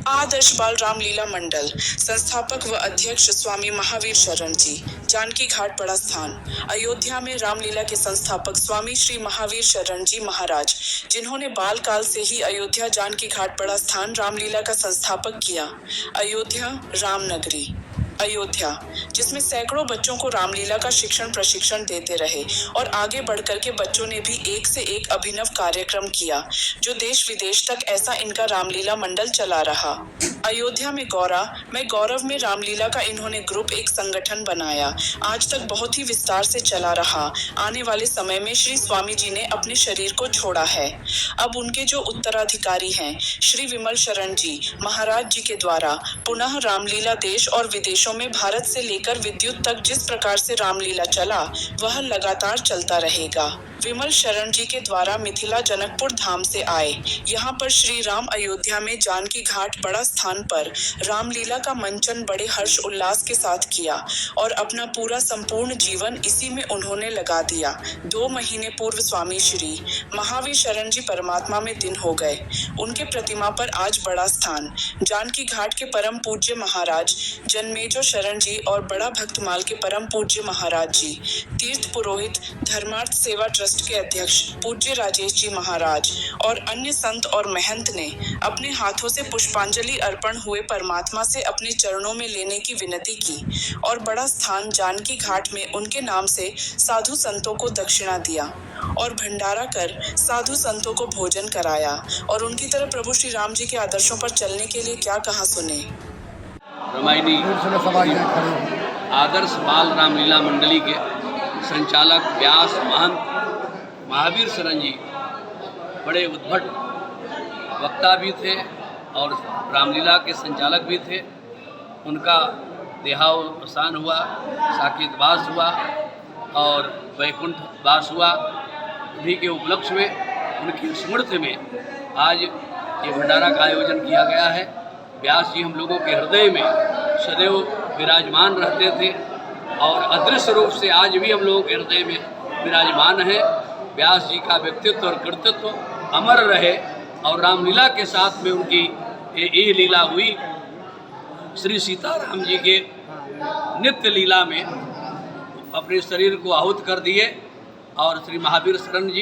आदर्श बाल रामलीला मंडल संस्थापक व अध्यक्ष स्वामी महावीर शरण जी। जानकी घाट बड़ा स्थान। अयोध्या में रामलीला के संस्थापक स्वामी श्री महावीर शरण जी महाराज, जिन्होंने बाल काल से ही अयोध्या जानकी घाट बड़ा स्थान रामलीला का संस्थापक किया। अयोध्या रामनगरी। अयोध्या, जिसमें सैकड़ों बच्चों को रामलीला का शिक्षण प्रशिक्षण देते रहे और आगे बढ़कर के बच्चों ने भी एक से एक अभिनव कार्यक्रम किया, जो देश विदेश तक ऐसा इनका रामलीला मंडल चला रहा। अयोध्या में गौरव में रामलीला का इन्होंने ग्रुप एक संगठन बनाया, आज तक बहुत ही विस्तार से चला रहा। आने वाले समय में श्री स्वामी जी ने अपने शरीर को छोड़ा है। अब उनके जो उत्तराधिकारी हैं, श्री विमल शरण जी महाराज जी के द्वारा पुनः रामलीला देश और विदेशों में भारत से लेकर विद्युत तक जिस प्रकार से रामलीला चला, वह लगातार चलता रहेगा। विमल शरण जी के द्वारा मिथिला जनकपुर धाम से आए, यहाँ पर श्री राम अयोध्या में जानकी घाट बड़ा स्थान पर रामलीला का मंचन बड़े हर्ष उल्लास के साथ किया और अपना पूरा संपूर्ण जीवन इसी में उन्होंने लगा दिया। 2 महीने पूर्व स्वामी श्री महावीर शरण जी परमात्मा में दिन हो गए। उनके प्रतिमा पर आज बड़ा स्थान। जानकी घाट के परम पूज्य महाराज जन्मेजय शरण जी और बड़ा भक्तमाल के परम पूज्य महाराज जी, तीर्थ पुरोहित धर्मार्थ सेवा ट्रस्ट के अध्यक्ष पूज्य राजेश जी महाराज और अन्य संत और महंत ने अपने हाथों से पुष्पांजलि अर्पण हुए परमात्मा से अपने चरणों में लेने की विनती की और बड़ा स्थान जानकी घाट में उनके नाम से साधु संतों को दक्षिणा दिया और भंडारा कर साधु संतों को भोजन कराया और उनकी तरह प्रभु श्री राम जी के आदर्शों पर चलने के लिए क्या कहा सुने। रामायणी आदर्श बाल रामलीला मंडली के संचालक व्यास महंत महावीर शरण जी बड़े उद्भट वक्ता भी थे और रामलीला के संचालक भी थे। उनका देहावसान हुआ, साकेत वास हुआ और वैकुंठ वास हुआ। उन्हीं के उपलक्ष्य में, उनकी स्मृति में आज ये भंडारा का आयोजन किया गया है। व्यास जी हम लोगों के हृदय में सदैव विराजमान रहते थे और अदृश्य रूप से आज भी हम लोगों के हृदय में विराजमान है। व्यास जी का व्यक्तित्व और कृतित्व अमर रहे और रामलीला के साथ में उनकी ये लीला हुई। श्री सीताराम जी के नित्य लीला में अपने शरीर को आहुत कर दिए और श्री महावीर शरण जी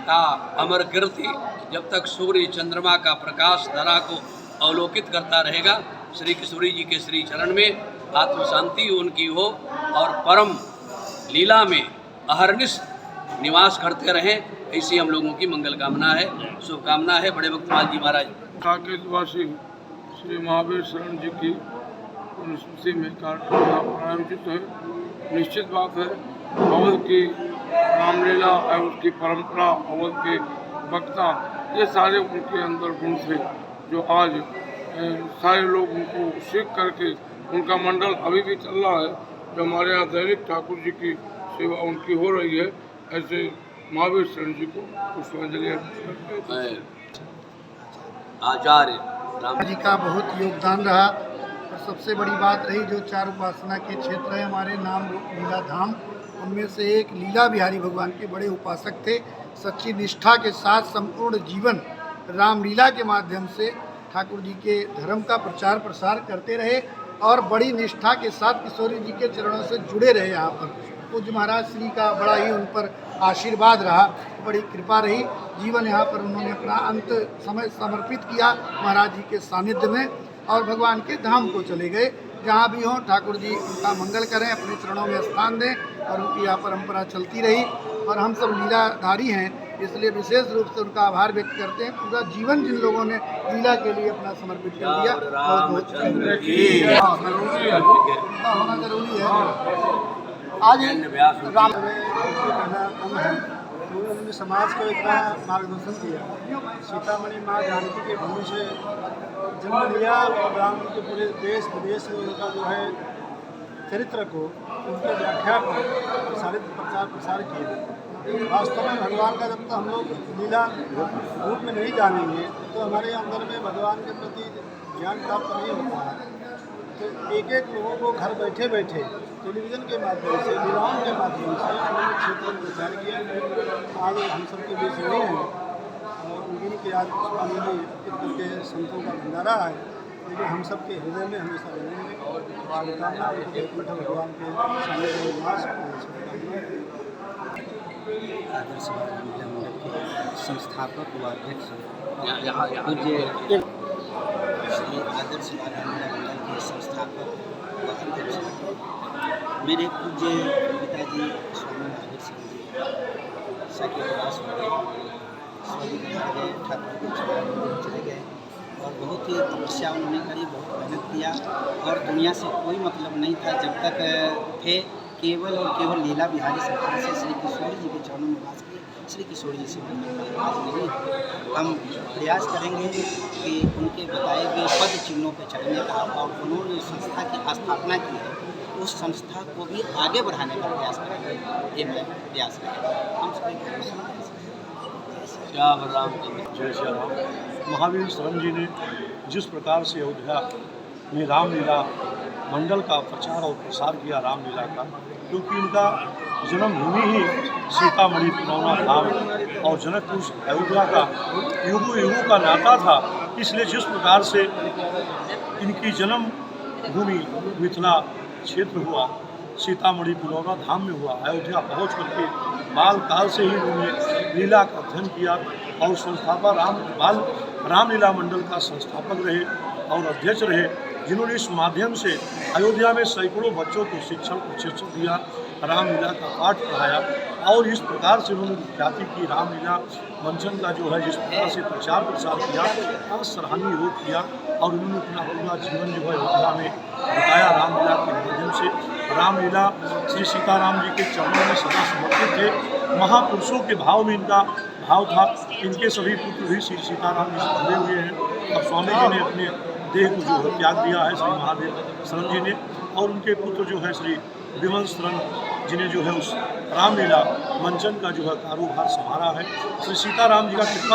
का अमर कीर्ति जब तक सूर्य चंद्रमा का प्रकाश धरा को अवलोकित करता रहेगा। श्री किशोरी जी के श्री चरण में आत्म शांति उनकी हो और परम लीला में अहरनिश निवास करते रहें, ऐसी हम लोगों की मंगल कामना है, शुभकामना है। बड़े भक्तमाल जी महाराज साकेतवासी श्री महावीर शरण जी की स्मृति में कार्यक्रम आयोजित है। निश्चित बात है, अवध की रामलीला और उसकी परंपरा, अवध के वक्ता, ये सारे उनके अंदर गुण थे जो आज सारे लोग उनको सीख करके उनका मंडल अभी भी चल रहा है। जो हमारे यहाँ दैनिक ठाकुर जी की सेवा उनकी हो रही है, ऐसे महावीर शरण जी को पुष्पांजलि अर्पित करते हैं। आचार्य राम जी का बहुत योगदान रहा और सबसे बड़ी बात रही जो 4 उपासना के क्षेत्र है हमारे नाम रूप लीला धाम, उनमें से एक लीला बिहारी भगवान के बड़े उपासक थे। सच्ची निष्ठा के साथ संपूर्ण जीवन रामलीला के माध्यम से ठाकुर जी के धर्म का प्रचार प्रसार करते रहे और बड़ी निष्ठा के साथ किशोरी जी के चरणों से जुड़े रहे। यहाँ पर पूज्य महाराज श्री का बड़ा ही उन पर आशीर्वाद रहा, बड़ी कृपा रही। जीवन यहाँ पर उन्होंने अपना अंत समय समर्पित किया महाराज जी के सानिध्य में और भगवान के धाम को चले गए। जहाँ भी हों ठाकुर जी उनका मंगल करें, अपने चरणों में स्थान दें और उनकी यह परंपरा चलती रही। और हम सब लीलाधारी हैं, इसलिए विशेष रूप से उनका आभार व्यक्त करते हैं। पूरा जीवन जिन लोगों ने लीला के लिए अपना समर्पित कर दिया, बहुत बहुत होना जरूरी है। आज राम उन्होंने समाज को इतना मार्गदर्शन किया। सीतामढ़ी माँ जानकी के भूमि से जन्म लिया और राम के पूरे देश विदेश में उनका जो है चरित्र को, उनकी व्याख्या को प्रचार प्रसार किया। वास्तव में भगवान का जब तक हम लोग लीला रूप में नहीं जानेंगे तो हमारे अंदर में भगवान के प्रति ज्ञान प्राप्त नहीं होता है। तो एक एक लोगों को घर बैठे बैठे टेलीविज़न के माध्यम से, लीलाओं के माध्यम से उन्होंने क्षेत्र में प्रचार किया। आज हम सबके बीच नहीं हैं और उनकी कि आज स्वामी जी इस करके संतों का भंडारा है, लेकिन हम सब के हृदय में हमेशा रहेंगे। शुभकामना बैकुंठ भगवान के सामने निवास आदर्श बाल लीला मंडल के संस्थापक व अध्यक्ष यहाँ पूज्य श्री आदर्श बाल लीला मंडल के संस्थापक व अध्यक्ष मेरे पूज्य पिताजी स्वामी महावीर सिंह जी साकेतवास हो गए, स्वामी गए, ठाकुर को चले गए और बहुत ही तपस्या उन्होंने करी, बहुत मेहनत किया और दुनिया से कोई मतलब नहीं था जब तक थे। केवल और केवल लीला बिहारी सरकार से श्री किशोर जी के चरणों में वास किए, श्री किशोर जी से आज नहीं। हम प्रयास करेंगे कि उनके बताए गए पद चिन्हों पर चलने का और उन्होंने उस संस्था की स्थापना की है, उस संस्था को भी आगे बढ़ाने का प्रयास करेंगे। ये मैं प्रयास करेंगे। हम सभी श्याम रामचंद्र। जय श्री राम। महावीर शरण जी ने जिस प्रकार से अयोध्या में रामलीला मंडल का प्रचार और प्रसार किया रामलीला का, क्योंकि इनका जन्मभूमि ही सीतामढ़ी पुरौना धाम और जनकपुर अयोध्या का युगों युगों का नाता था, इसलिए जिस प्रकार से इनकी जन्मभूमि मिथिला क्षेत्र हुआ, सीतामढ़ी पुरौना धाम में हुआ, अयोध्या पहुँच करके बाल काल से ही उन्होंने लीला का अध्ययन किया और संस्थापक रामलीला मंडल का संस्थापक रहे और अध्यक्ष रहे, जिन्होंने इस माध्यम से अयोध्या में सैकड़ों बच्चों को शिक्षण प्रशिक्षण दिया, रामलीला का पाठ पढ़ाया और इस प्रकार से उन्होंने ख्याति की। रामलीला मंचन का जो है जिस प्रकार से प्रचार प्रसार किया और सराहनीय योग किया और उन्होंने अपना पूरा जीवन जो है अयोध्या में बताया रामलीला के माध्यम से। रामलीला श्री सीताराम जी के चरणों में सदा समर्पित थे, महापुरुषों के भाव में इनका भाव था। इनके सभी पुत्र भी श्री सीताराम जी से जुड़े हुए हैं और स्वामी जी ने अपने देह को जो है त्याग दिया है श्री महावीर शरण जी ने, और उनके पुत्र जो है श्री विमल शरण जिन्हें जो है उस रामलीला मंचन का जो है कारोबार संभाला है। श्री सीताराम जी का कृपा